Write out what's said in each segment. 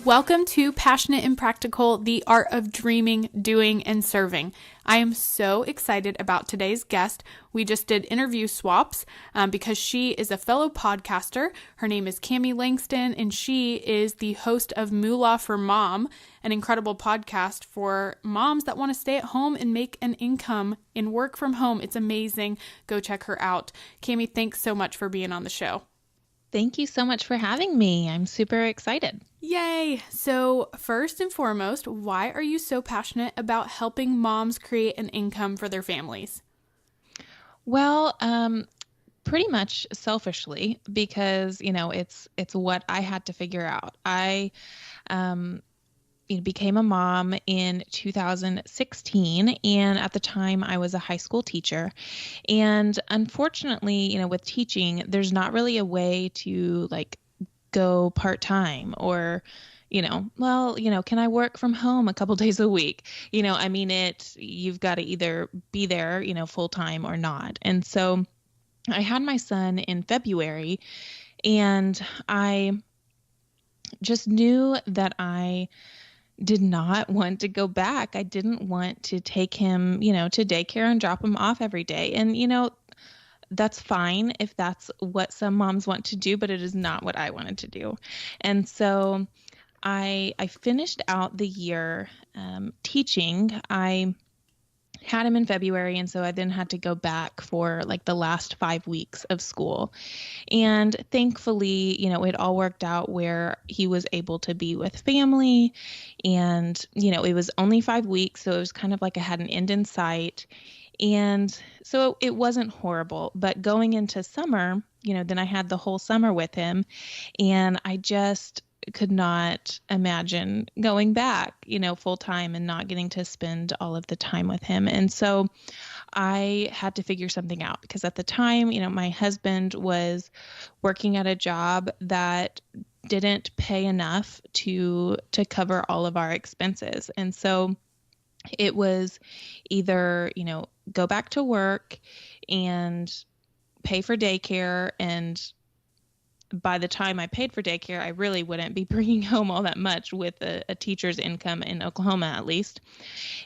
Welcome to Passionate and Practical, the art of dreaming, doing, and serving. I am so excited about today's guest. We just did interview swaps because she is a fellow podcaster. Her name is Cami Langston, and she is the host of Moolah for Mom, an incredible podcast for moms that want to stay at home and make an income and work from home. It's amazing. Go check her out. Cami, thanks so much for being on the show. Thank you so much for having me. I'm super excited. Yay! So first and foremost, why are you so passionate about helping moms create an income for their families? Well, pretty much selfishly because, it's what I had to figure out. I became a mom in 2016, and at the time I was a high school teacher. And unfortunately, with teaching, there's not really a way to go part-time or can I work from home a couple days a week? You've got to either be there, full time or not. And so I had my son in February, and I just knew that I did not want to go back. I didn't want to take him, to daycare and drop him off every day. And, that's fine if that's what some moms want to do, but it is not what I wanted to do. And so I finished out the year teaching. I had him in February, and so I then had to go back for the last 5 weeks of school. And thankfully, it all worked out where he was able to be with family. And, it was only 5 weeks, so it was kind of like I had an end in sight. And so it wasn't horrible, but going into summer, then I had the whole summer with him, and I just could not imagine going back, full time and not getting to spend all of the time with him. And so I had to figure something out because at the time, my husband was working at a job that didn't pay enough to cover all of our expenses. And so it was either, go back to work and pay for daycare. And by the time I paid for daycare, I really wouldn't be bringing home all that much with a teacher's income in Oklahoma, at least.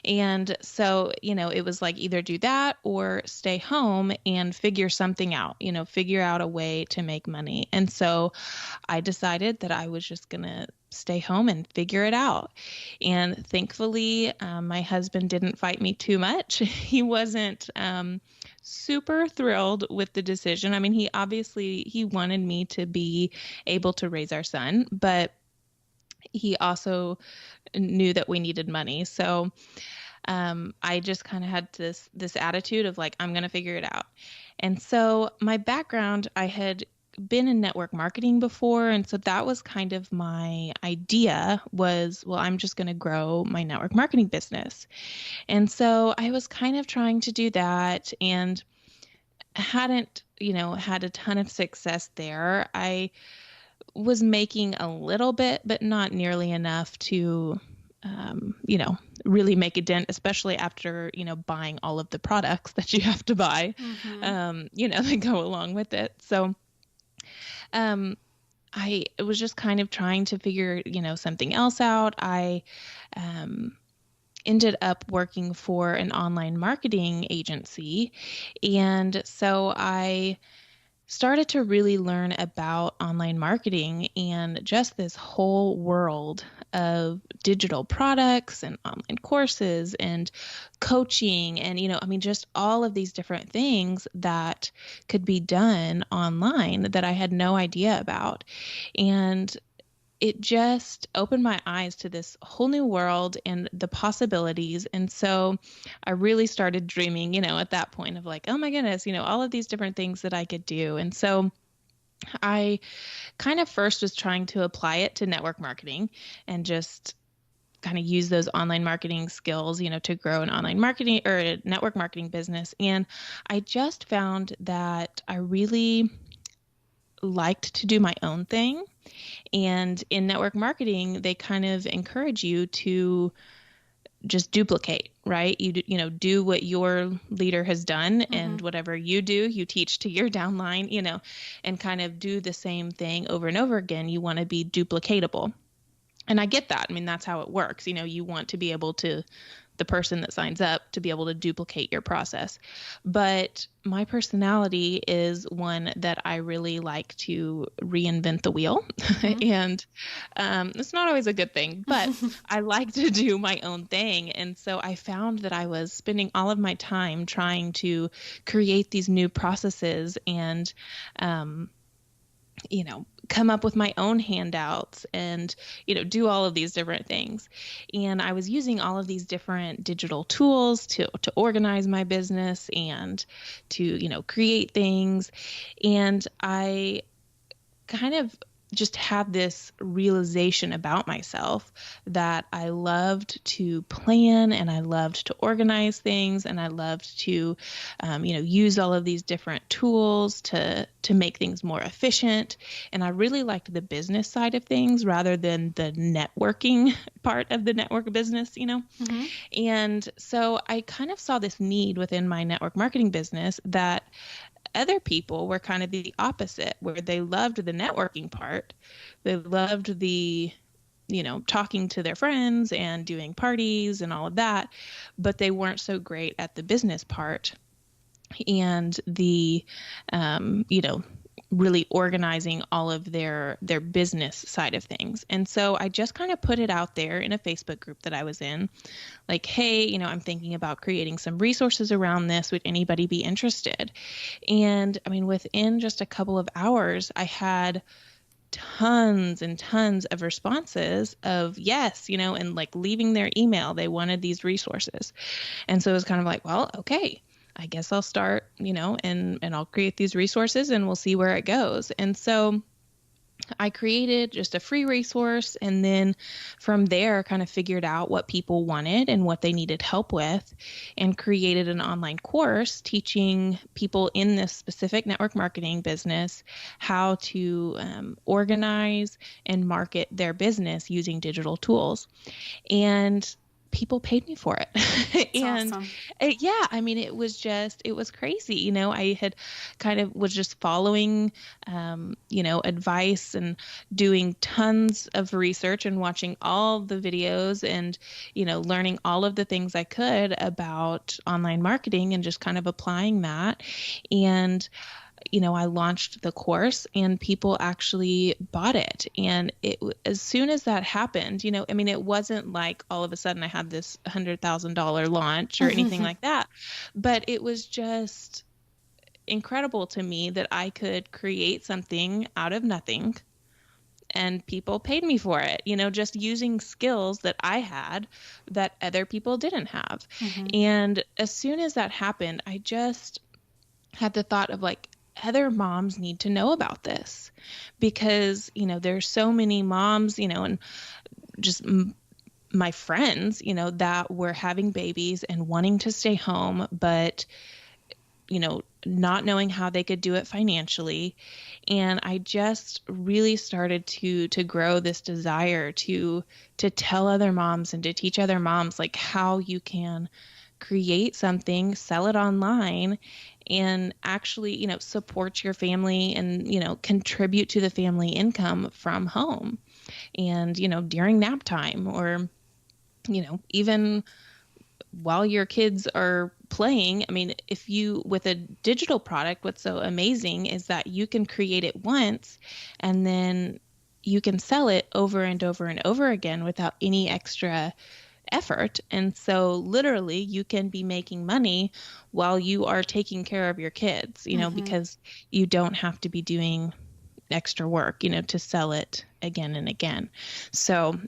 And so, it was either do that or stay home and figure something out, figure out a way to make money. And so I decided that I was just going to stay home and figure it out. And thankfully, my husband didn't fight me too much. He wasn't super thrilled with the decision. I mean, he wanted me to be able to raise our son, but he also knew that we needed money. So I just kind of had this attitude of I'm going to figure it out. And so my background, I had been in network marketing before. And so that was kind of my idea was, well, I'm just going to grow my network marketing business. And so I was kind of trying to do that and hadn't, had a ton of success there. I was making a little bit, but not nearly enough to, really make a dent, especially after, buying all of the products that you have to buy, that go along with it. So I was just kind of trying to figure, something else out. I ended up working for an online marketing agency. And so I started to really learn about online marketing and just this whole world of digital products and online courses and coaching and, just all of these different things that could be done online that I had no idea about. And it just opened my eyes to this whole new world and the possibilities. And so I really started dreaming, at that point of oh my goodness, all of these different things that I could do. And so I kind of first was trying to apply it to network marketing and just kind of use those online marketing skills, to grow an online marketing or a network marketing business. And I just found that I really liked to do my own thing. And in network marketing, they kind of encourage you to just duplicate, right? Do what your leader has done, and whatever you do, you teach to your downline, and kind of do the same thing over and over again. You want to be duplicatable. And I get that. I mean, that's how it works. You want to be able to, the person that signs up, to be able to duplicate your process. But my personality is one that I really like to reinvent the wheel. Mm-hmm. And it's not always a good thing, but I like to do my own thing. And so I found that I was spending all of my time trying to create these new processes and, um, come up with my own handouts and, do all of these different things. And I was using all of these different digital tools to organize my business and to, create things. And I kind of just had this realization about myself that I loved to plan and I loved to organize things and I loved to, use all of these different tools to make things more efficient. And I really liked the business side of things rather than the networking part of the network business. Mm-hmm. And so I kind of saw this need within my network marketing business that other people were kind of the opposite, where they loved the networking part. They loved the, talking to their friends and doing parties and all of that, but they weren't so great at the business part and the, really organizing all of their business side of things. And so I just kind of put it out there in a Facebook group that I was in, like, hey, I'm thinking about creating some resources around this. Would anybody be interested? And I mean, within just a couple of hours, I had tons and tons of responses of yes, and like leaving their email. They wanted these resources. And so it was kind of like, well, okay, I guess I'll start, and I'll create these resources and we'll see where it goes. And so I created just a free resource, and then from there kind of figured out what people wanted and what they needed help with, and created an online course teaching people in this specific network marketing business how to organize and market their business using digital tools. And people paid me for it. And Awesome. yeah, I mean, it was crazy. I had kind of was just following, advice and doing tons of research and watching all the videos and, learning all of the things I could about online marketing and just kind of applying that. And I launched the course and people actually bought it. And as soon as that happened, I mean, it wasn't like all of a sudden I had this $100,000 launch or anything like that, but it was just incredible to me that I could create something out of nothing and people paid me for it, just using skills that I had that other people didn't have. Mm-hmm. And as soon as that happened, I just had the thought of like, other moms need to know about this because, there's so many moms, and just my friends, that were having babies and wanting to stay home, but, not knowing how they could do it financially. And I just really started to grow this desire to tell other moms and to teach other moms like how you can create something, sell it online, and actually, support your family and, contribute to the family income from home and, during nap time or, even while your kids are playing. I mean, with a digital product, what's so amazing is that you can create it once and then you can sell it over and over and over again without any extra effort. And so literally you can be making money while you are taking care of your kids, because you don't have to be doing extra work, to sell it again and again. So,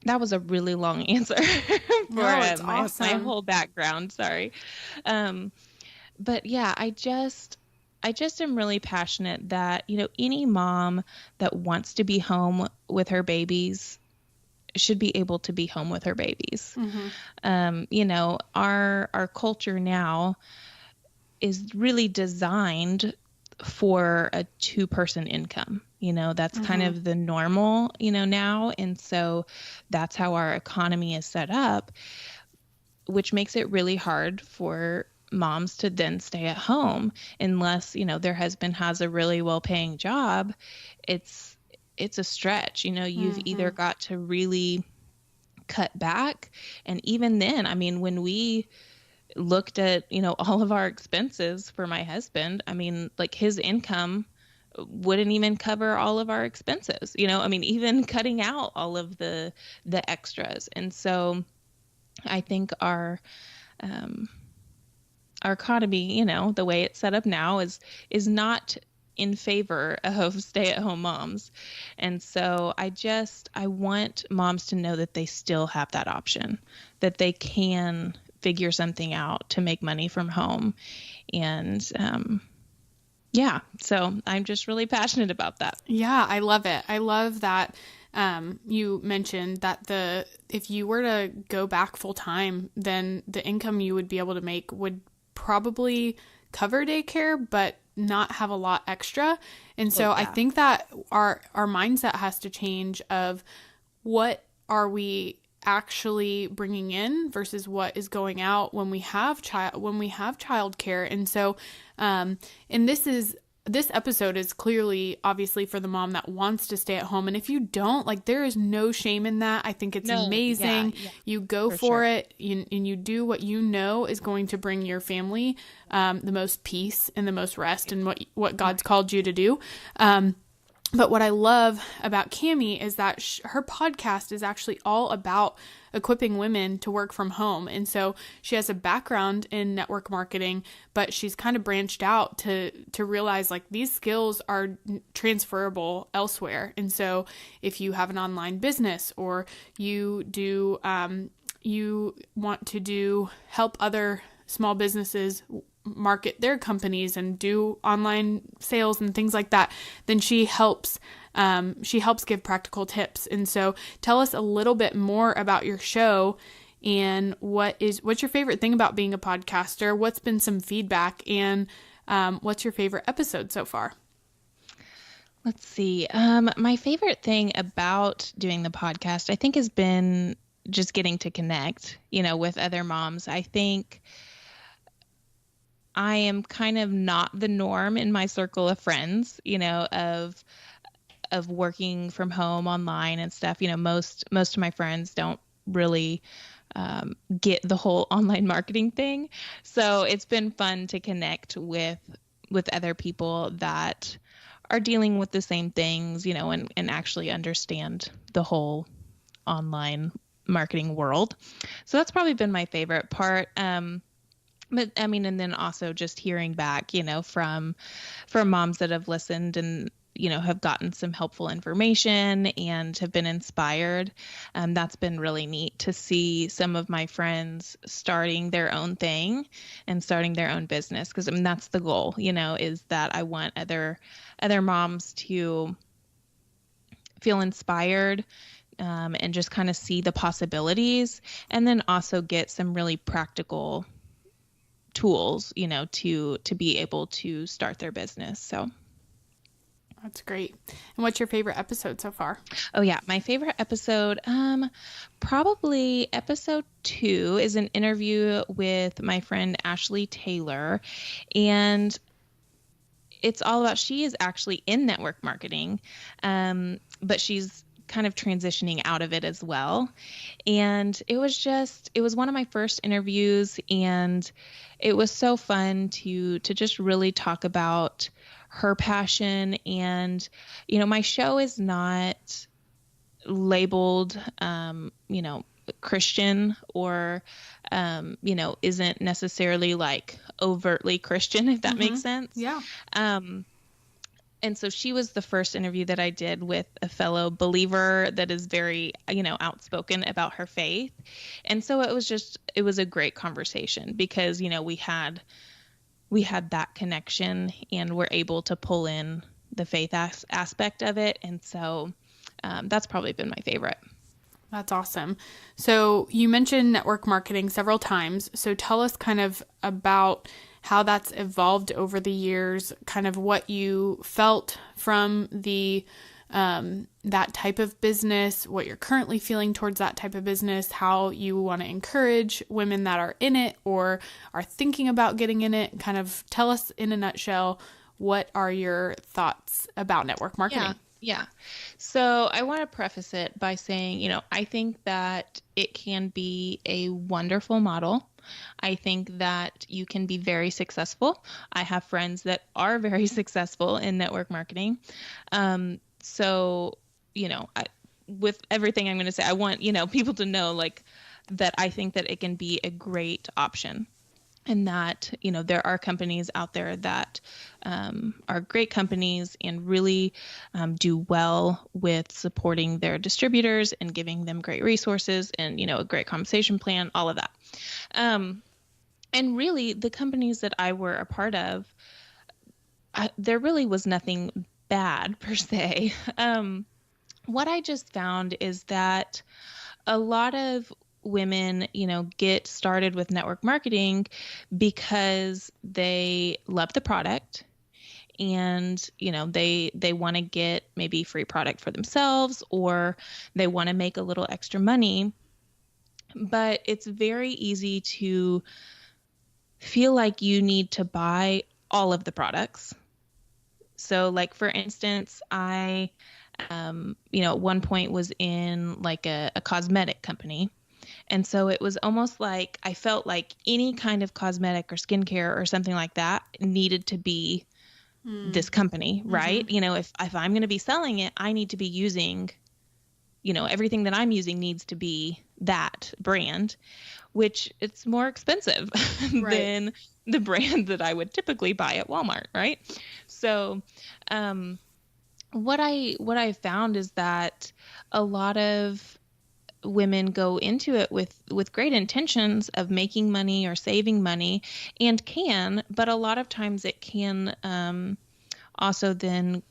that was a really long answer for No, it's awesome. my whole background. Sorry. But yeah, I just am really passionate that, any mom that wants to be home with her babies should be able to be home with her babies. Mm-hmm. Our culture now is really designed for a two-person income. That's kind of the normal, now. And so that's how our economy is set up, which makes it really hard for moms to then stay at home unless, their husband has a really well-paying job. it's a stretch. You've either got to really cut back. And even then, I mean, when we looked at, all of our expenses for my husband, I mean, like his income wouldn't even cover all of our expenses, I mean, even cutting out all of the extras. And so I think our economy, the way it's set up now is not in favor of stay-at-home moms. And so I want moms to know that they still have that option, that they can figure something out to make money from home. And yeah, so I'm just really passionate about that. Yeah, I love it. I love that you mentioned that if you were to go back full time, then the income you would be able to make would probably cover daycare, but not have a lot extra. And so I think that our mindset has to change of what are we actually bringing in versus what is going out when we have childcare. And so, and this episode is clearly obviously for the mom that wants to stay at home. And if you don't, like, there is no shame in that. I think it's amazing. Yeah. You go for it and you do what you know is going to bring your family the most peace and the most rest and what God's called you to do. But what I love about Cami is that her podcast is actually all about equipping women to work from home. And so she has a background in network marketing, but she's kind of branched out to realize like these skills are transferable elsewhere. And so if you have an online business or you do, you want to help other small businesses market their companies and do online sales and things like that, then she helps give practical tips. And so tell us a little bit more about your show and what's your favorite thing about being a podcaster? What's been some feedback, and what's your favorite episode so far? Let's see. My favorite thing about doing the podcast, I think, has been just getting to connect, with other moms. I think I am kind of not the norm in my circle of friends, of working from home online and stuff. Most of my friends don't really get the whole online marketing thing. So it's been fun to connect with other people that are dealing with the same things, and actually understand the whole online marketing world. So that's probably been my favorite part. But I mean, and then also just hearing back, from moms that have listened and, have gotten some helpful information and have been inspired. That's been really neat to see some of my friends starting their own thing and starting their own business. Because I mean, that's the goal, is that I want other moms to feel inspired, and just kind of see the possibilities, and then also get some really practical tools, to be able to start their business. So that's great. And what's your favorite episode so far? Oh yeah, my favorite episode, probably episode 2 is an interview with my friend Ashley Taylor, and it's all about, she is actually in network marketing, but she's kind of transitioning out of it as well. And it was one of my first interviews, and it was so fun to just really talk about her passion. And, my show is not labeled, Christian or, isn't necessarily like overtly Christian, if that makes sense. Yeah. And so she was the first interview that I did with a fellow believer that is very, outspoken about her faith. And so it was a great conversation because, we had that connection and we're able to pull in the faith aspect of it. And so that's probably been my favorite. That's awesome. So you mentioned network marketing several times. So tell us kind of about how that's evolved over the years, kind of what you felt from that type of business, what you're currently feeling towards that type of business, how you want to encourage women that are in it or are thinking about getting in it. Kind of tell us in a nutshell, what are your thoughts about network marketing? Yeah. Yeah. So I want to preface it by saying, I think that it can be a wonderful model. I think that you can be very successful. I have friends that are very successful in network marketing. So, with everything I'm going to say, I want, people to know like that I think that it can be a great option, and that there are companies out there that are great companies and really do well with supporting their distributors and giving them great resources and a great compensation plan, all of that. um, and really the companies that I were a part of, there really was nothing bad per se. What I just found is that a lot of women, get started with network marketing because they love the product, and they want to get maybe free product for themselves, or they want to make a little extra money. But it's very easy to feel like you need to buy all of the products. So like for instance, I at one point was in like a cosmetic company. And so it was almost like I felt like any kind of cosmetic or skincare or something like that needed to be this company, right? If I'm going to be selling it, I need to be using, everything that I'm using needs to be that brand, which it's more expensive Right. than the brand that I would typically buy at Walmart, right? So, um, what I found is that a lot of women go into it with great intentions of making money or saving money, and can, but a lot of times it can also then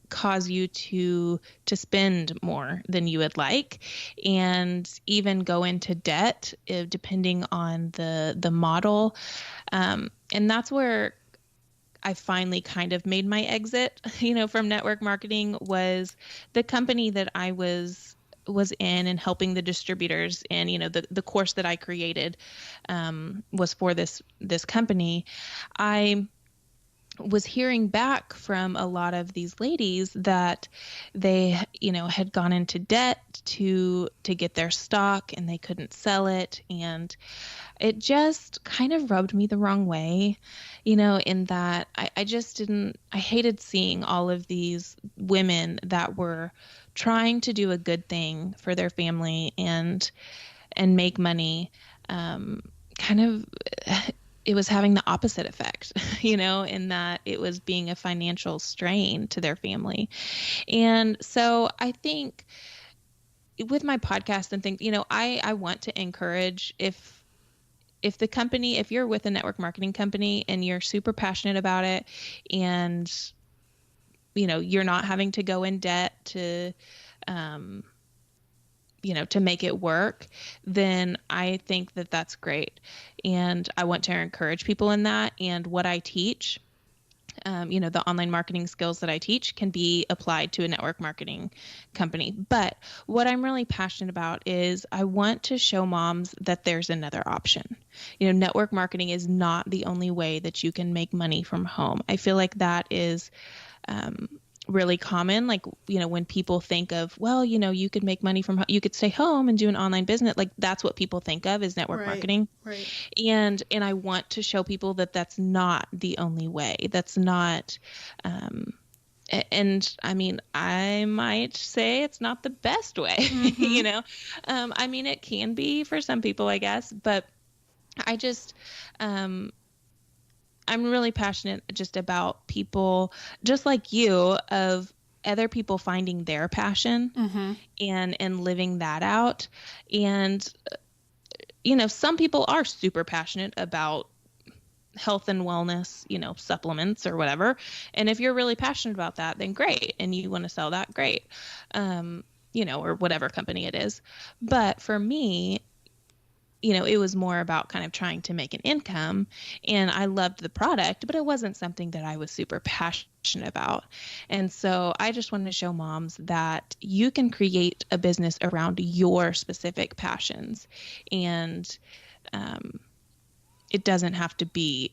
cause you to spend more than you would like, and even go into debt, depending on the model. And that's where I finally kind of made my exit, from network marketing. Was the company that I was in and helping the distributors, and the course that I created was for this company. I was hearing back from a lot of these ladies that they had gone into debt to get their stock, and they couldn't sell it, and it just kind of rubbed me the wrong way, in that I just didn't, I hated seeing all of these women that were trying to do a good thing for their family and make money, kind of, it was having the opposite effect, in that it was being a financial strain to their family. And so I think with my podcast and things, I want to encourage, if the company, if you're with a network marketing company and you're super passionate about it, and you're not having to go in debt um, to make it work, then I think that that's great. And I want to encourage people in that. And what I teach, the online marketing skills that I teach can be applied to a network marketing company. But what I'm really passionate about is I want to show moms that there's another option. Network marketing is not the only way that you can make money from home. I feel like that is really common. Like, when people think of, well, you could make money from, you could stay home and do an online business. Like that's what people think of as network Right. marketing. Right. And I want to show people that that's not the only way. That's not, and I mean, I might say it's not the best way, I mean, it can be for some people, I guess, but I just, um, I'm really passionate just about people just like you, of other people finding their passion and living that out. And some people are super passionate about health and wellness, supplements or whatever. And if you're really passionate about that, then great. And you want to sell that, great. Or whatever company it is. But for me, it was more about kind of trying to make an income, and I loved the product, but it wasn't something that I was super passionate about. And so I just wanted to show moms that you can create a business around your specific passions. And, it doesn't have to be,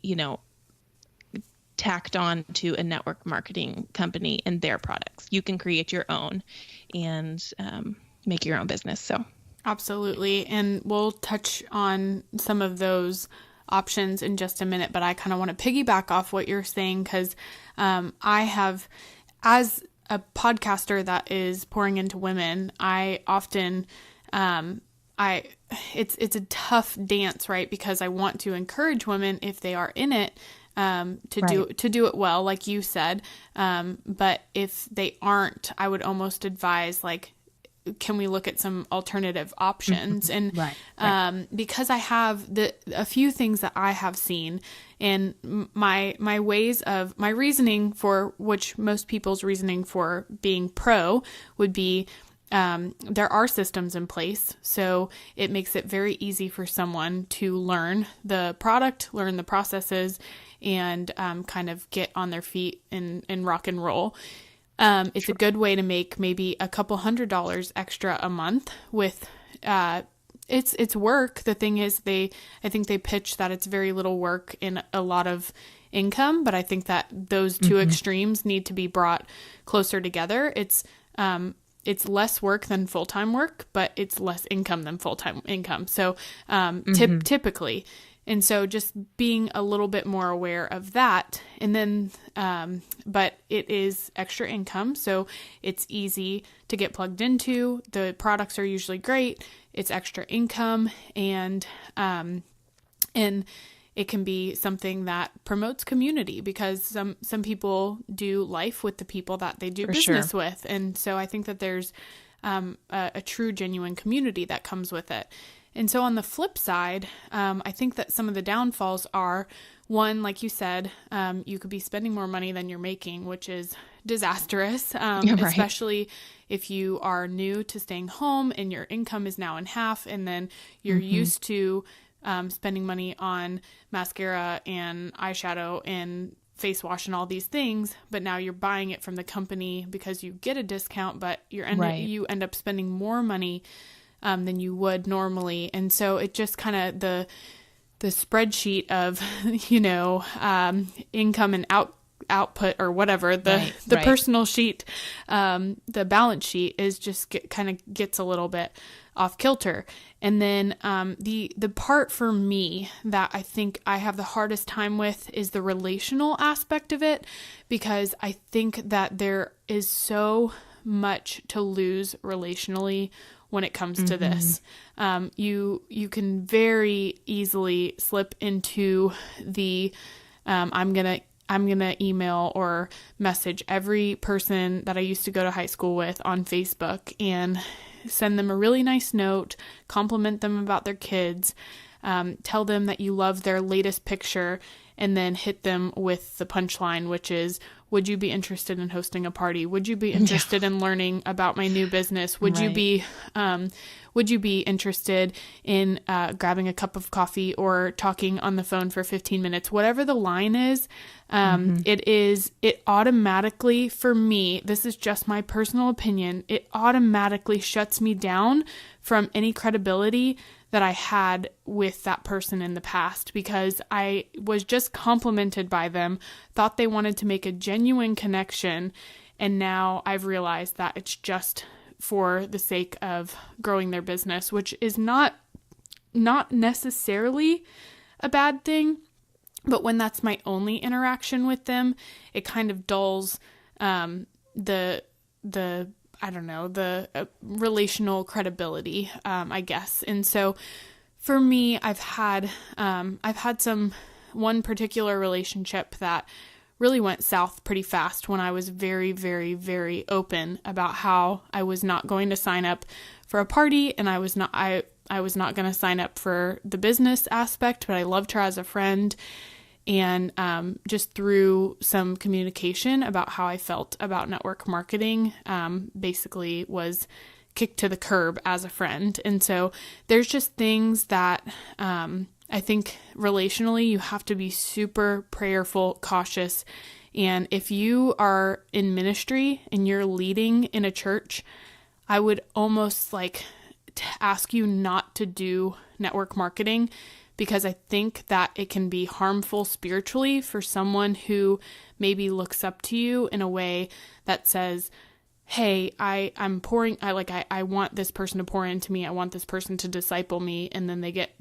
tacked on to a network marketing company and their products. You can create your own and make your own business. So absolutely. And we'll touch on some of those options in just a minute, but I kind of want to piggyback off what you're saying because I have, as a podcaster that is pouring into women, I often, it's a tough dance, right? Because I want to encourage women if they are in it, to do it well, like you said. But if they aren't, I would almost advise, like, can we look at some alternative options? And, because I have a few things that I have seen and my ways of my reasoning for which most people's reasoning for being pro would be, there are systems in place. So it makes it very easy for someone to learn the product, learn the processes, and, kind of get on their feet and rock and roll. It's a good way to make maybe a couple $100 extra a month with, it's work. The thing is I think they pitch that it's very little work in a lot of income, but I think that those two extremes need to be brought closer together. It's less work than full-time work, but it's less income than full-time income. So, typically. And so just being a little bit more aware of that. And then, but it is extra income. So it's easy to get plugged into. The products are usually great. It's extra income. And it can be something that promotes community because some people do life with the people that they do business with. And so I think that there's, a true, genuine community that comes with it. And so on the flip side, I think that some of the downfalls are, one, like you said, you could be spending more money than you're making, which is disastrous, especially if you are new to staying home and your income is now in half, and then you're used to spending money on mascara and eyeshadow and face wash and all these things, but now you're buying it from the company because you get a discount, but you end up spending more money than you would normally. And so it just kind of the spreadsheet of, income and output or whatever, the personal sheet, the balance sheet is just gets a little bit off kilter. And then the part for me that I think I have the hardest time with is the relational aspect of it, because I think that there is so much to lose relationally when it comes to this. You can very easily slip into the I'm gonna email or message every person that I used to go to high school with on Facebook and send them a really nice note, compliment them about their kids, tell them that you love their latest picture, and then hit them with the punchline, which is, would you be interested in hosting a party? Would you be interested in learning about my new business? Would you be interested in grabbing a cup of coffee or talking on the phone for 15 minutes? Whatever the line is, it automatically, for me, this is just my personal opinion, it automatically shuts me down from any credibility that I had with that person in the past, because I was just complimented by them, thought they wanted to make a genuine connection, and now I've realized that it's just for the sake of growing their business, which is not necessarily a bad thing, but when that's my only interaction with them, it kind of dulls the relational credibility, I guess. And so for me, I've had one particular relationship that really went south pretty fast when I was very, very, very open about how I was not going to sign up for a party, and I was not going to sign up for the business aspect, but I loved her as a friend. And just through some communication about how I felt about network marketing, basically was kicked to the curb as a friend. And so there's just things that I think relationally you have to be super prayerful, cautious. And if you are in ministry and you're leading in a church, I would almost ask you not to do network marketing, because I think that it can be harmful spiritually for someone who maybe looks up to you in a way that says, hey, I want this person to pour into me. I want this person to disciple me. And then they get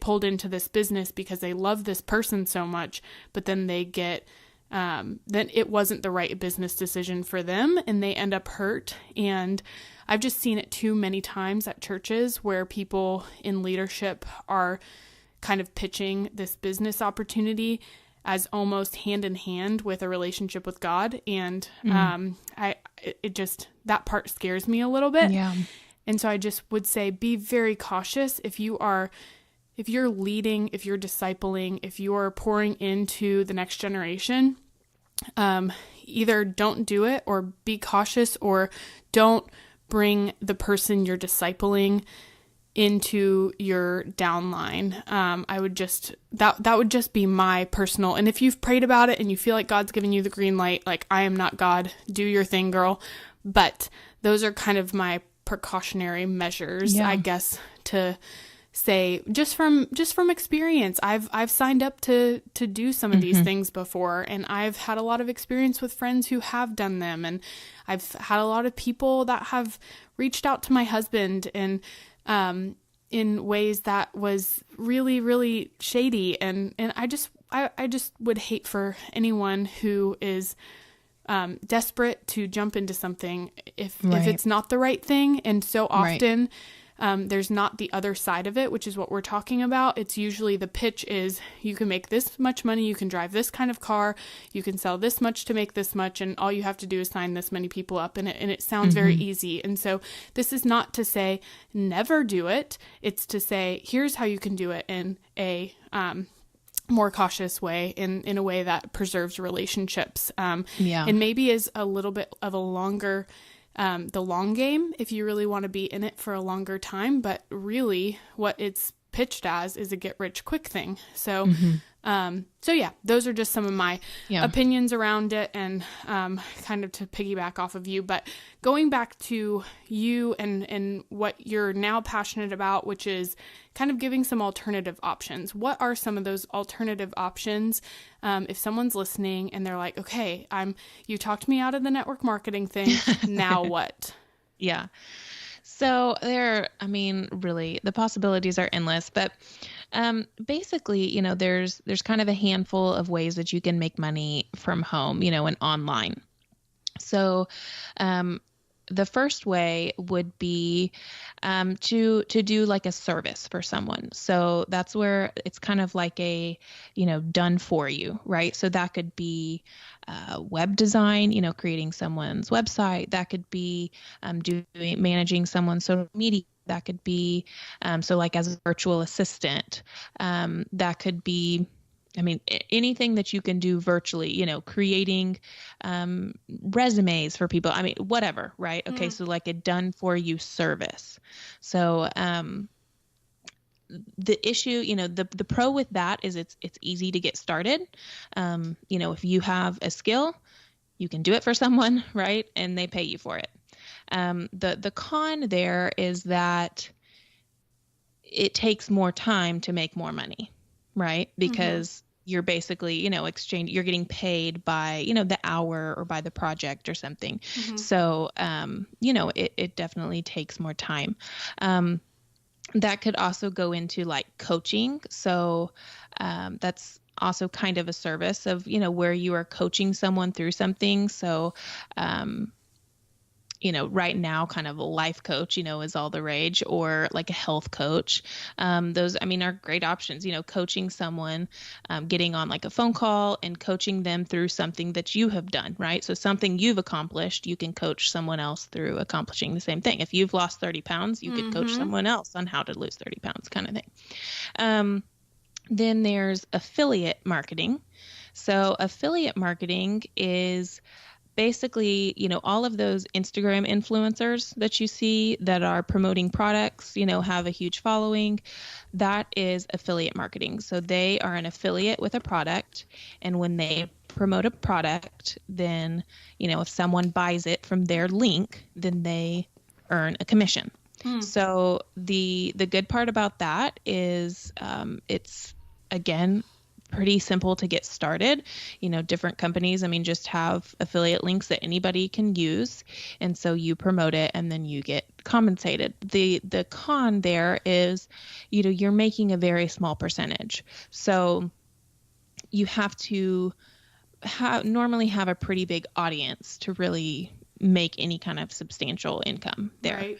pulled into this business because they love this person so much, but then then it wasn't the right business decision for them and they end up hurt. And I've just seen it too many times at churches where people in leadership are kind of pitching this business opportunity as almost hand in hand with a relationship with God. And that part scares me a little bit. Yeah. And so I just would say, be very cautious if you're leading, if you're discipling, if you're pouring into the next generation, either don't do it or be cautious, or don't bring the person you're discipling into your downline. I would just, that would just be my personal, and if you've prayed about it and you feel like God's giving you the green light, like, I am not God, do your thing, girl. But those are kind of my precautionary measures, I guess, to say, just from experience. I've signed up to do some of these things before, and I've had a lot of experience with friends who have done them. And I've had a lot of people that have reached out to my husband and, in ways that was really, really shady. And I just would hate for anyone who is, desperate to jump into something if it's not the right thing. And so often, there's not the other side of it, which is what we're talking about. It's usually the pitch is, you can make this much money, you can drive this kind of car, you can sell this much to make this much, and all you have to do is sign this many people up. And it sounds very easy. And so this is not to say never do it. It's to say, here's how you can do it in a more cautious way, in a way that preserves relationships. And maybe is a little bit of a longer, the long game, if you really want to be in it for a longer time. But really what it's pitched as is a get rich quick thing. So, those are just some of my opinions around it, and kind of to piggyback off of you. But going back to you and what you're now passionate about, which is kind of giving some alternative options. What are some of those alternative options? If someone's listening and they're like, okay, you talked me out of the network marketing thing. Now what? Yeah. So really the possibilities are endless, but basically, there's kind of a handful of ways that you can make money from home, and online. So the first way would be to do like a service for someone. So that's where it's kind of like a, done for you, right? So that could be web design, creating someone's website. That could be managing someone's social media. That could be so like as a virtual assistant. That could be, anything that you can do virtually, creating resumes for people. Whatever, right? Okay, so like a done for you service. So the issue, the pro with that is it's easy to get started. If you have a skill, you can do it for someone, right? And they pay you for it. The con there is that it takes more time to make more money, right? Because you're basically, you're getting paid by, the hour or by the project or something. So, it definitely takes more time. That could also go into like coaching. So, that's also kind of a service of, where you are coaching someone through something. So, right now kind of a life coach, is all the rage, or like a health coach. Those, are great options, coaching someone, getting on like a phone call and coaching them through something that you have done, right? So something you've accomplished, you can coach someone else through accomplishing the same thing. If you've lost 30 pounds, you could coach someone else on how to lose 30 pounds kind of thing. Then there's affiliate marketing. So affiliate marketing is basically, all of those Instagram influencers that you see that are promoting products, have a huge following. That is affiliate marketing. So they are an affiliate with a product. And when they promote a product, then, if someone buys it from their link, then they earn a commission. So the good part about that is it's, again, pretty simple to get started. Different companies, I mean, just have affiliate links that anybody can use. And so you promote it and then you get compensated. The con there is, you're making a very small percentage. So you have to normally have a pretty big audience to really make any kind of substantial income there. Right.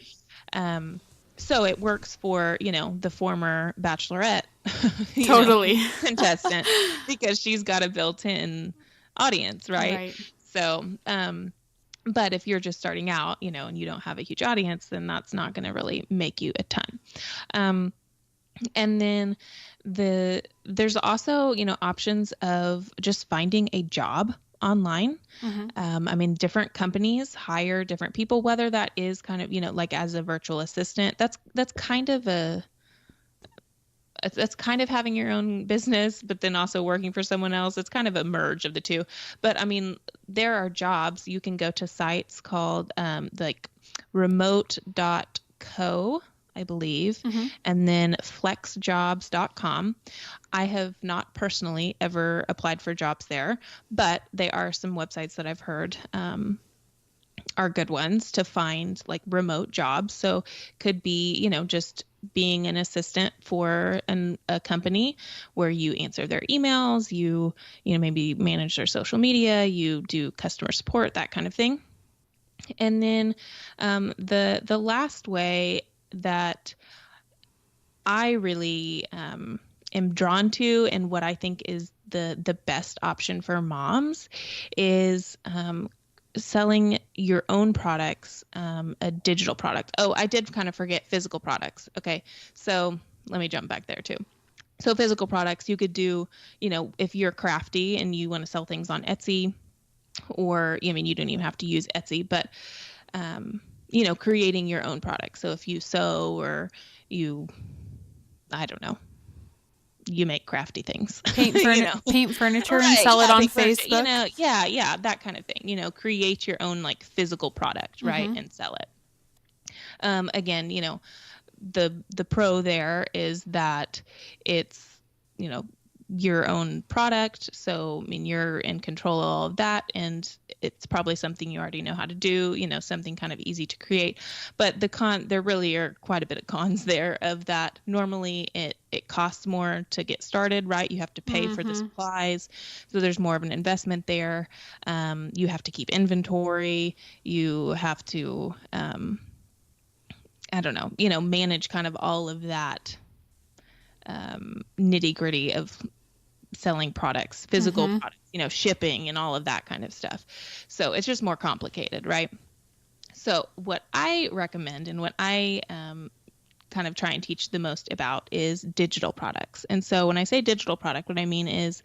So it works for, the former Bachelorette Totally. contestant, because she's got a built-in audience, right? Right. So, but if you're just starting out, and you don't have a huge audience, then that's not going to really make you a ton. And then there's also, options of just finding a job online. I mean, different companies hire different people, whether that is kind of, like as a virtual assistant, that's kind of having your own business, but then also working for someone else. It's kind of a merge of the two. But I mean, there are jobs. You can go to sites called like remote.co, I believe, and then flexjobs.com. I have not personally ever applied for jobs there, but they are some websites that I've heard are good ones to find, like remote jobs. So could be, just being an assistant for a company where you answer their emails, you maybe manage their social media, you do customer support, that kind of thing. And then the last way that I really am drawn to, and what I think is the best option for moms, is selling your own products, a digital product. Oh, I did kind of forget physical products. Okay, so let me jump back there too. So physical products, you could do, if you're crafty and you want to sell things on Etsy, or, I mean, you don't even have to use Etsy, but creating your own product. So if you sew, or I don't know, you make crafty things, Paint furniture right, and sell it on furniture, Facebook. that kind of thing, create your own like physical product, right. And sell it. Again, the pro there is that it's, your own product. So, I mean, you're in control of all of that, and it's probably something you already know how to do, something kind of easy to create. But there really are quite a bit of cons there of that. Normally it costs more to get started, right? You have to pay for the supplies. So there's more of an investment there. You have to keep inventory. You have to, I don't know, manage kind of all of that nitty gritty of selling products, physical products, shipping and all of that kind of stuff. So it's just more complicated, right? So what I recommend, and what I kind of try and teach the most about, is digital products. And so when I say digital product, what I mean is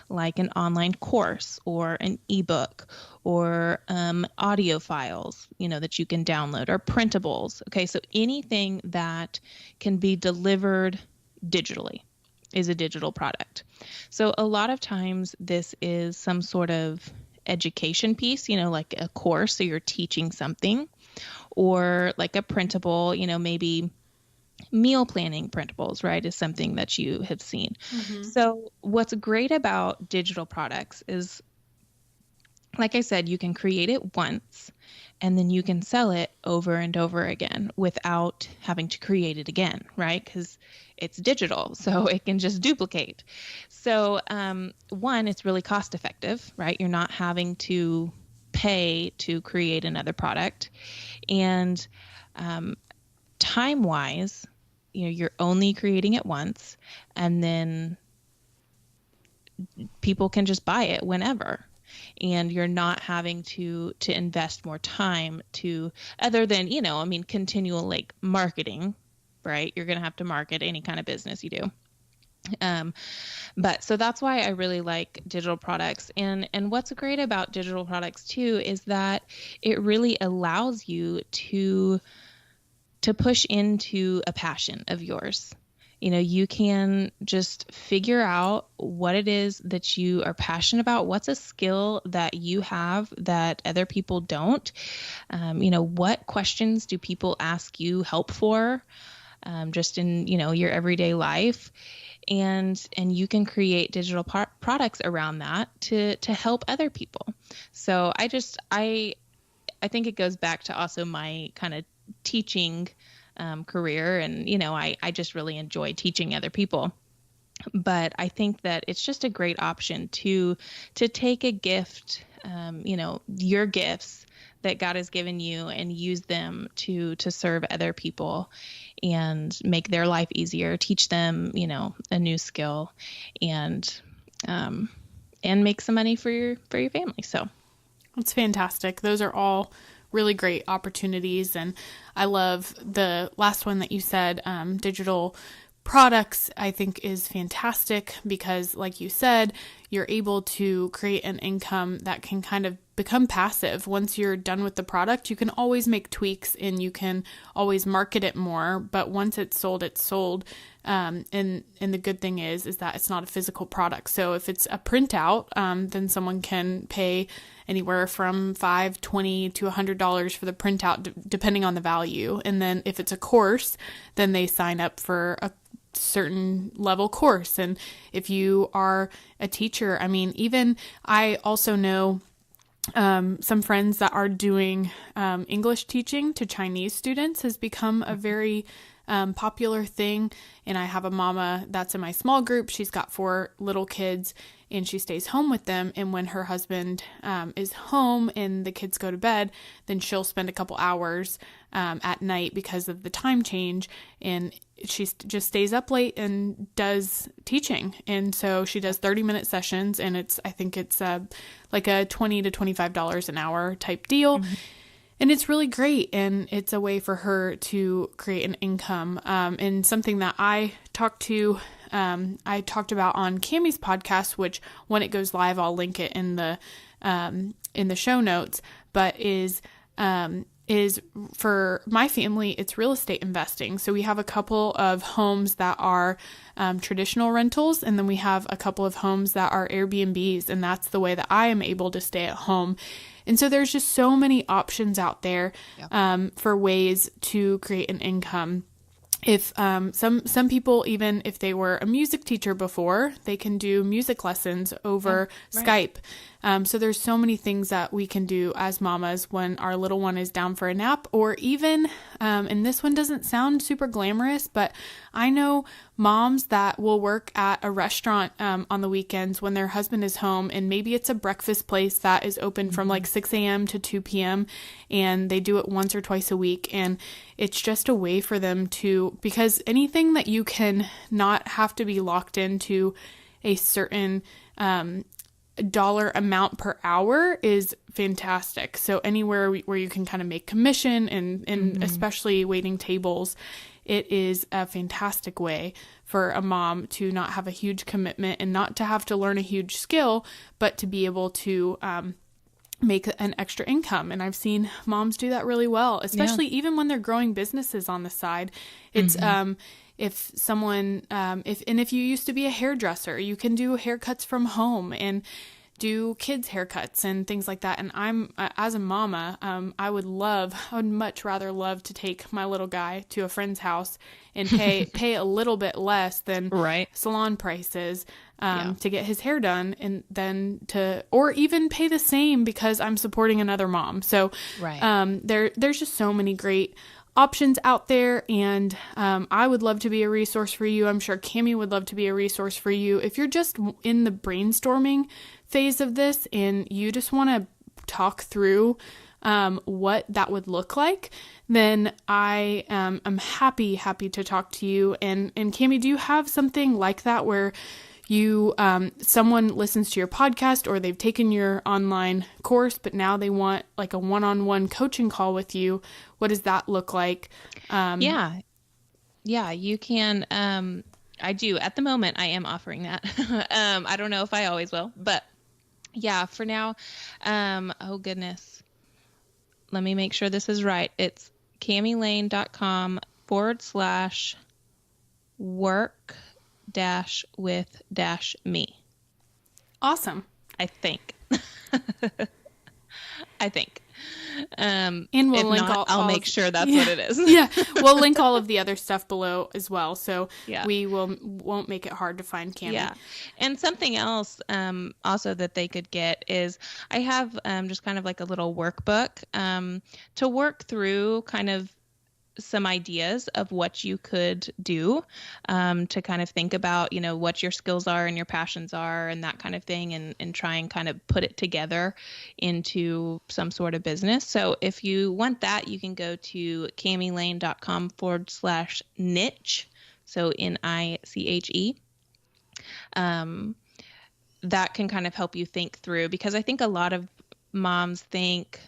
like an online course, or an ebook, or audio files, that you can download, or printables. Okay, so anything that can be delivered digitally is a digital product. So a lot of times this is some sort of education piece, like a course, so you're teaching something, or like a printable, maybe meal planning printables, right, is something that you have seen. So what's great about digital products is, like I said, you can create it once, and then you can sell it over and over again without having to create it again, right? Because it's digital, so it can just duplicate. So one, it's really cost effective, right? You're not having to pay to create another product. And time-wise, you're only creating it once, and then people can just buy it whenever. And you're not having to invest more time other than, continual like marketing, right? You're going to have to market any kind of business you do. But so that's why I really like digital products. And what's great about digital products too is that it really allows you to push into a passion of yours. You can just figure out what it is that you are passionate about. What's a skill that you have that other people don't? What questions do people ask you help for, just in, your everyday life? And you can create digital products around that to help other people. So I think it goes back to also my kind of teaching career. And, I just really enjoy teaching other people. But I think that it's just a great option to take a gift, your gifts that God has given you, and use them to serve other people and make their life easier, teach them, a new skill, and make some money for your family. So That's fantastic. Those are all really great opportunities. And I love the last one that you said, digital products, I think is fantastic because, like you said, you're able to create an income that can kind of become passive. Once you're done with the product, you can always make tweaks and you can always market it more. But once it's sold, it's sold. And the good thing is that it's not a physical product. So if it's a printout, then someone can pay anywhere from $5, $20 to $100 for the printout, depending on the value. And then if it's a course, then they sign up for a certain level course. And if you are a teacher, even I also know some friends that are doing English teaching to Chinese students has become a very popular thing. And I have a mama that's in my small group. She's got 4 little kids and she stays home with them. And when her husband is home and the kids go to bed, then she'll spend a couple hours at night because of the time change. And she just stays up late and does teaching. And so she does 30-minute sessions, and I think it's like a $20 to $25 an hour type deal. Mm-hmm. And it's really great. And it's a way for her to create an income. And something that I talked about on Cami's podcast, which when it goes live, I'll link it in the show notes, but is for my family, it's real estate investing. So we have a couple of homes that are traditional rentals, and then we have a couple of homes that are Airbnbs, and that's the way that I am able to stay at home. And so there's just so many options out there for ways to create an income. If some people, even if they were a music teacher before, they can do music lessons over Skype. So there's so many things that we can do as mamas when our little one is down for a nap, or even, and this one doesn't sound super glamorous, but I know moms that will work at a restaurant on the weekends when their husband is home, and maybe it's a breakfast place that is open from like 6 a.m. to 2 p.m. and they do it once or twice a week. And it's just a way for them to, because anything that you can not have to be locked into a certain dollar amount per hour is fantastic. So anywhere where you can kind of make commission and especially waiting tables, it is a fantastic way for a mom to not have a huge commitment and not to have to learn a huge skill, but to be able to make an extra income. And I've seen moms do that really well, especially even when they're growing businesses on the side. It's if someone, if you used to be a hairdresser, you can do haircuts from home and do kids haircuts and things like that. And I'm, as a mama, I would much rather love to take my little guy to a friend's house and pay a little bit less than salon prices, to get his hair done, and then or even pay the same because I'm supporting another mom. So, there's just so many great options out there, and I would love to be a resource for you. I'm sure Cami would love to be a resource for you. If you're just in the brainstorming phase of this and you just want to talk through what that would look like, then I am happy to talk to you. And Cami, do you have something like that where you someone listens to your podcast, or they've taken your online course, but now they want like a one-on-one coaching call with you? What does that look like? Yeah, you can. I do. At the moment, I am offering that. I don't know if I always will, but yeah, for now. Oh goodness. Let me make sure this is right. It's CamiLayne.com/. work dash with dash me. Awesome. I think. I think. And we'll If link not, I'll all make of, sure that's yeah, what it is. yeah. We'll link all of the other stuff below as well, so Yeah. we won't make it hard to find Cami. Yeah. And something else also that they could get is I have just kind of like a little workbook to work through kind of some ideas of what you could do to kind of think about, what your skills are and your passions are and that kind of thing, and try and kind of put it together into some sort of business. So if you want that, you can go to camilayne.com/niche. So NICHE. That can kind of help you think through, because I think a lot of moms think,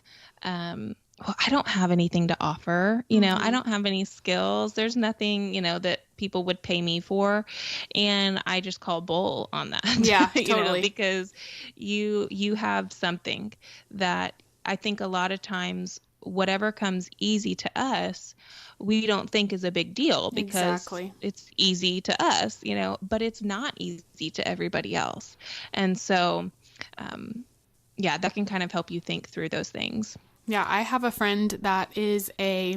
well, I don't have anything to offer. I don't have any skills. There's nothing, that people would pay me for. And I just call bull on that. Yeah, totally. Because you have something that I think a lot of times, whatever comes easy to us, we don't think is a big deal because Exactly. it's easy to us, but it's not easy to everybody else. And so, yeah, that can kind of help you think through those things. Yeah, I have a friend that is a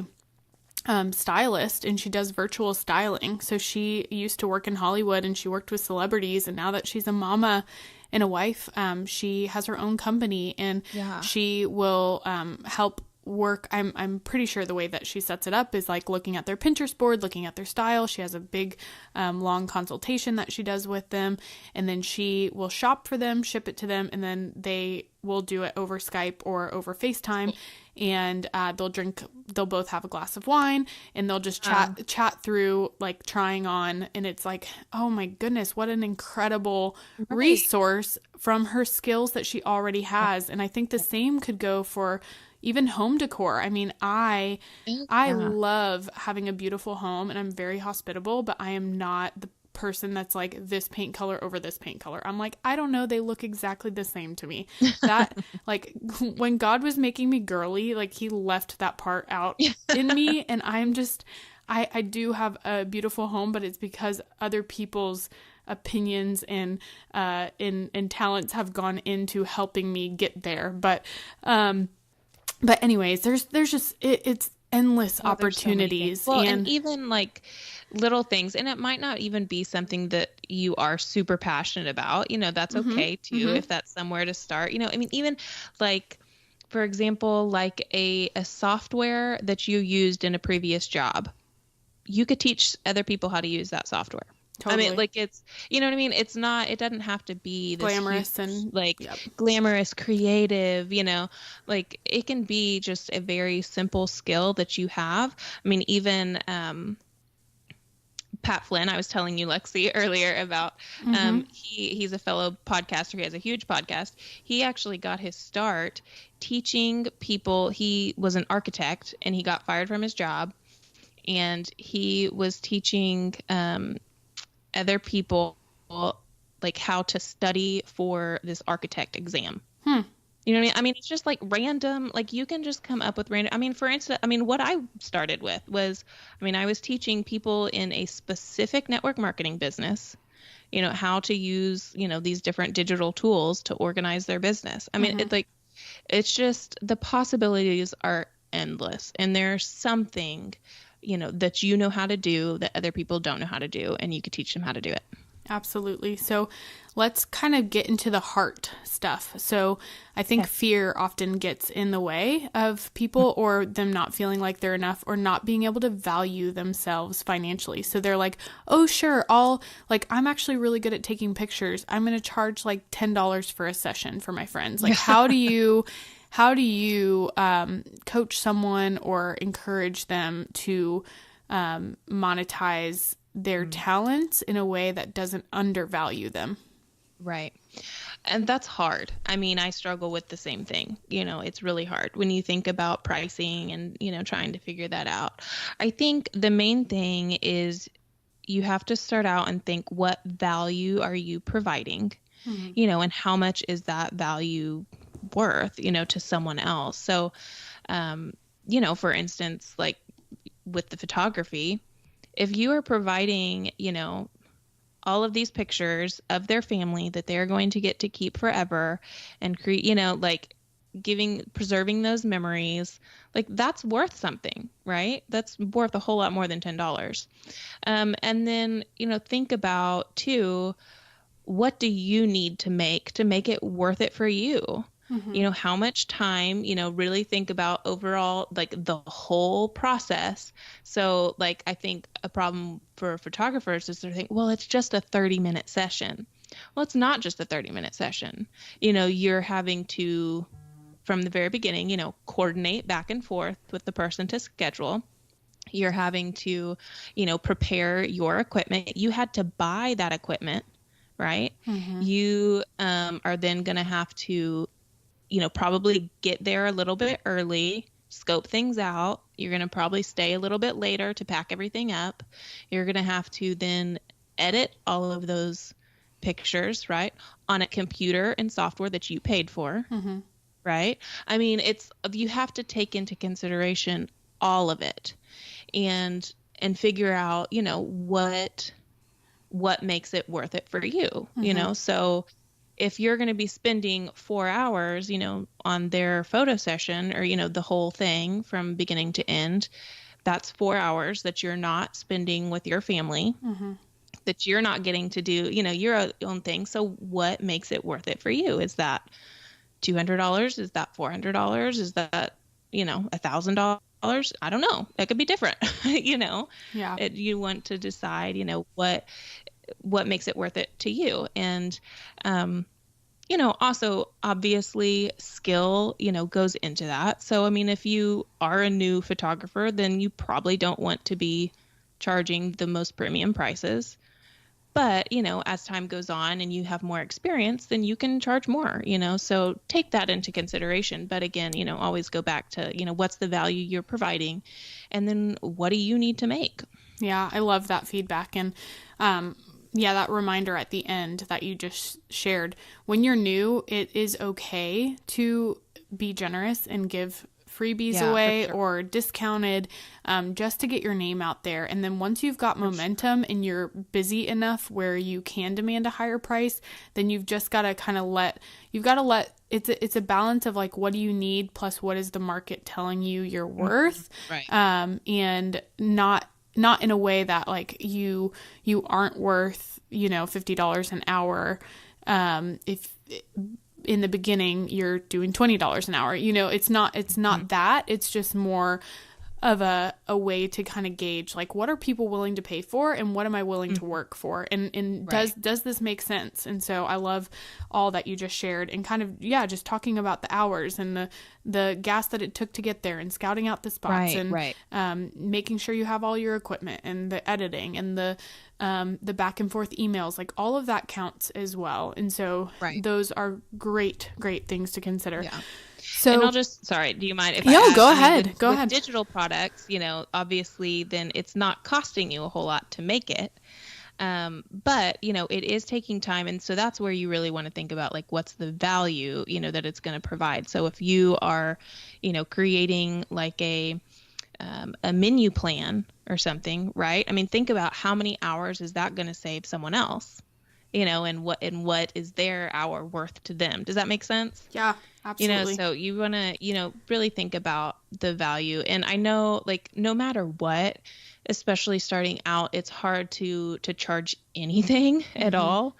stylist, and she does virtual styling. So she used to work in Hollywood and she worked with celebrities, and now that she's a mama and a wife, she has her own company, and she will help work. I'm pretty sure the way that she sets it up is like looking at their Pinterest board, looking at their style. She has a big long consultation that she does with them, and then she will shop for them, ship it to them, and then they will do it over Skype or over FaceTime, and they'll both have a glass of wine, and they'll just chat through like trying on, and it's like, oh my goodness, what an incredible resource from her skills that she already has. And I think the same could go for even home decor. I mean, I love having a beautiful home, and I'm very hospitable, but I am not the person that's like this paint color over this paint color. I'm like, I don't know, they look exactly the same to me. That like when God was making me girly, like he left that part out in me, and I'm just I do have a beautiful home, but it's because other people's opinions and talents have gone into helping me get there. But anyways, there's just it's endless opportunities. So and even like little things, and it might not even be something that you are super passionate about, that's okay too, if that's somewhere to start. I mean, even like, for example, like a software that you used in a previous job, you could teach other people how to use that software. Totally. I mean, like it's, you know what I mean? It doesn't have to be this glamorous huge, and like glamorous, creative, like it can be just a very simple skill that you have. I mean, even, Pat Flynn, I was telling you, Lexi, earlier about, he's a fellow podcaster. He has a huge podcast. He actually got his start teaching people. He was an architect and he got fired from his job, and he was teaching, other people like how to study for this architect exam. You know what I mean? I mean, it's just like random, like you can just come up with random. I mean, for instance, what I started with was, I was teaching people in a specific network marketing business, how to use, these different digital tools to organize their business. I mean, it's just, the possibilities are endless, and there's something, that you know how to do that other people don't know how to do, and you could teach them how to do it. Absolutely. So let's kind of get into the heart stuff. So I think fear often gets in the way of people, or them not feeling like they're enough, or not being able to value themselves financially. So they're like, oh, sure, I'm actually really good at taking pictures. I'm going to charge like $10 for a session for my friends. Like, how do you coach someone or encourage them to monetize their talents in a way that doesn't undervalue them? Right. And that's hard. I struggle with the same thing. It's really hard when you think about pricing and, trying to figure that out. I think the main thing is you have to start out and think, what value are you providing? And how much is that value worth, to someone else? So, for instance, like with the photography, if you are providing, all of these pictures of their family that they're going to get to keep forever and create, like preserving those memories, like that's worth something, right? That's worth a whole lot more than $10. And then, think about too, what do you need to make it worth it for you? How much time, really think about overall, like the whole process. So like, I think a problem for photographers is to think, well, it's just a 30-minute session. Well, it's not just a 30-minute session. You're having to, from the very beginning, coordinate back and forth with the person to schedule. You're having to, prepare your equipment. You had to buy that equipment, right? You are then going to have to, probably get there a little bit early, scope things out. You're going to probably stay a little bit later to pack everything up. You're going to have to then edit all of those pictures, right, on a computer and software that you paid for, right? I mean, you have to take into consideration all of it and figure out, what makes it worth it for you, So if you're going to be spending 4 hours, on their photo session or, the whole thing from beginning to end, that's 4 hours that you're not spending with your family, that you're not getting to do, your own thing. So what makes it worth it for you? Is that $200? Is that $400? Is that, $1,000? I don't know. That could be different, Yeah. You want to decide, what makes it worth it to you. And, also obviously skill, goes into that. So, I mean, if you are a new photographer, then you probably don't want to be charging the most premium prices. But, as time goes on and you have more experience, then you can charge more, so take that into consideration. But again, always go back to, what's the value you're providing and then what do you need to make? Yeah, I love that feedback. And that reminder at the end that you just shared. When you're new, it is okay to be generous and give freebies away or discounted just to get your name out there. And then once you've got momentum and you're busy enough where you can demand a higher price, then you've just got to kind of let it's a balance of like, what do you need plus what is the market telling you you're worth, right? And not in a way that like you aren't worth $50 an hour if in the beginning you're doing $20 an hour. It's not that. It's just more of a way to kind of gauge like, what are people willing to pay for and what am I willing to work for, and right. does this make sense? And so I love all that you just shared and kind of just talking about the hours and the gas that it took to get there and scouting out the spots and making sure you have all your equipment and the editing and the back and forth emails, like all of that counts as well. And so those are great things to consider. Yeah. So, and I'll just, sorry, do you mind if go ahead. Go ahead. Digital products, obviously then it's not costing you a whole lot to make it. But, it is taking time. And so that's where you really want to think about like, what's the value, that it's going to provide. So if you are, creating like a menu plan or something, right? I mean, think about how many hours is that going to save someone else, and what is their hour worth to them? Does that make sense? Yeah, absolutely. So you want to, really think about the value. And I know like no matter what, especially starting out, it's hard to charge anything at all.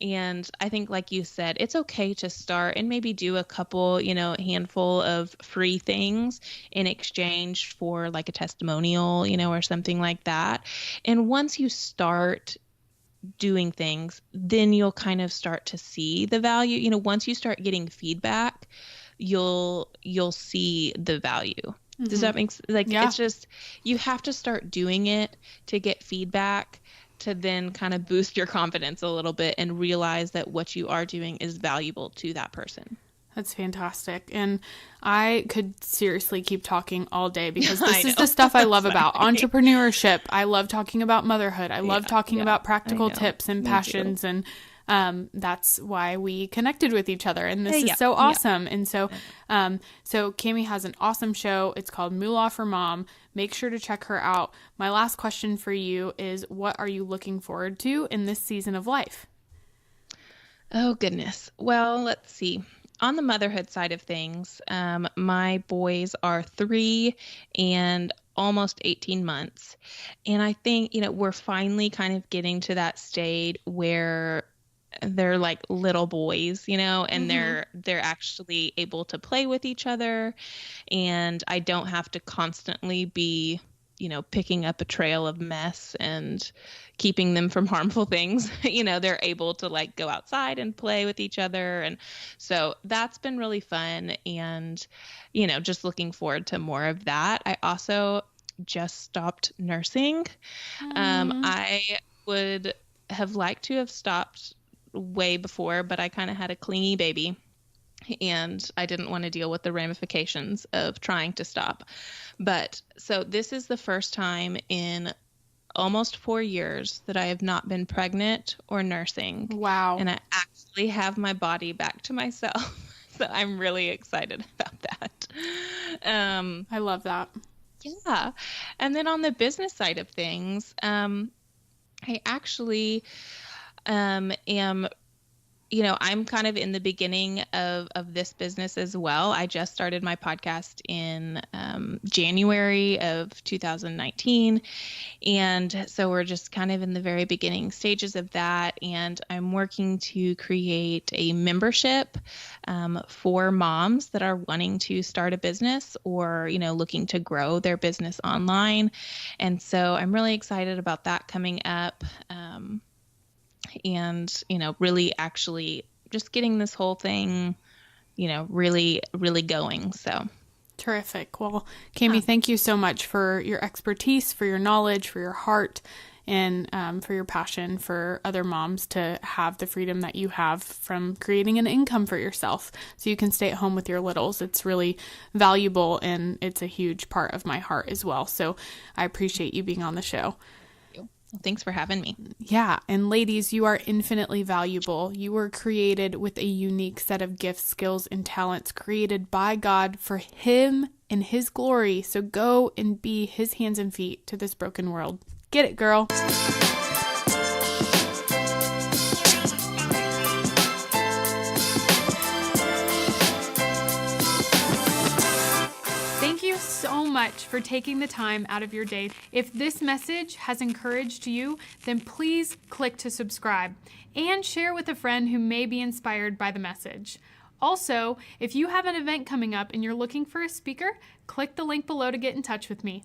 And I think, like you said, it's okay to start and maybe do a couple, handful of free things in exchange for like a testimonial, or something like that. And once you start doing things, then you'll kind of start to see the value. Once you start getting feedback, you'll see the value. Does that make sense? Like, it's just, you have to start doing it to get feedback, to then kind of boost your confidence a little bit and realize that what you are doing is valuable to that person. That's fantastic. And I could seriously keep talking all day because this is the stuff I love about entrepreneurship. I love talking about motherhood. I love talking about practical tips and passions. And that's why we connected with each other. And this Yeah. is so awesome. And so Cami has an awesome show. It's called Moolah for Mom. Make sure to check her out. My last question for you is, what are you looking forward to in this season of life? Oh, goodness. Well, let's see. On the motherhood side of things, my boys are 3 and almost 18 months. And I think, we're finally kind of getting to that stage where they're like little boys, and they're actually able to play with each other, and I don't have to constantly be picking up a trail of mess and keeping them from harmful things. They're able to like go outside and play with each other. And so that's been really fun. And, just looking forward to more of that. I also just stopped nursing. I would have liked to have stopped way before, but I kind of had a clingy baby, and I didn't want to deal with the ramifications of trying to stop. But so this is the first time in almost 4 years that I have not been pregnant or nursing. Wow. And I actually have my body back to myself. So I'm really excited about that. I love that. Yeah. And then on the business side of things, I actually am I'm kind of in the beginning of this business as well. I just started my podcast in January of 2019. And so we're just kind of in the very beginning stages of that. And I'm working to create a membership for moms that are wanting to start a business or, looking to grow their business online. And so I'm really excited about that coming up. And, really actually just getting this whole thing, really, really going. So terrific. Well, Cami, thank you so much for your expertise, for your knowledge, for your heart, and for your passion for other moms to have the freedom that you have from creating an income for yourself so you can stay at home with your littles. It's really valuable, and it's a huge part of my heart as well. So I appreciate you being on the show. Well, thanks for having me. Yeah. And ladies, you are infinitely valuable. You were created with a unique set of gifts, skills, and talents created by God for Him and His glory. So go and be His hands and feet to this broken world. Get it, girl. Thank you so much for taking the time out of your day. If this message has encouraged you, then please click to subscribe and share with a friend who may be inspired by the message. Also, if you have an event coming up and you're looking for a speaker, click the link below to get in touch with me.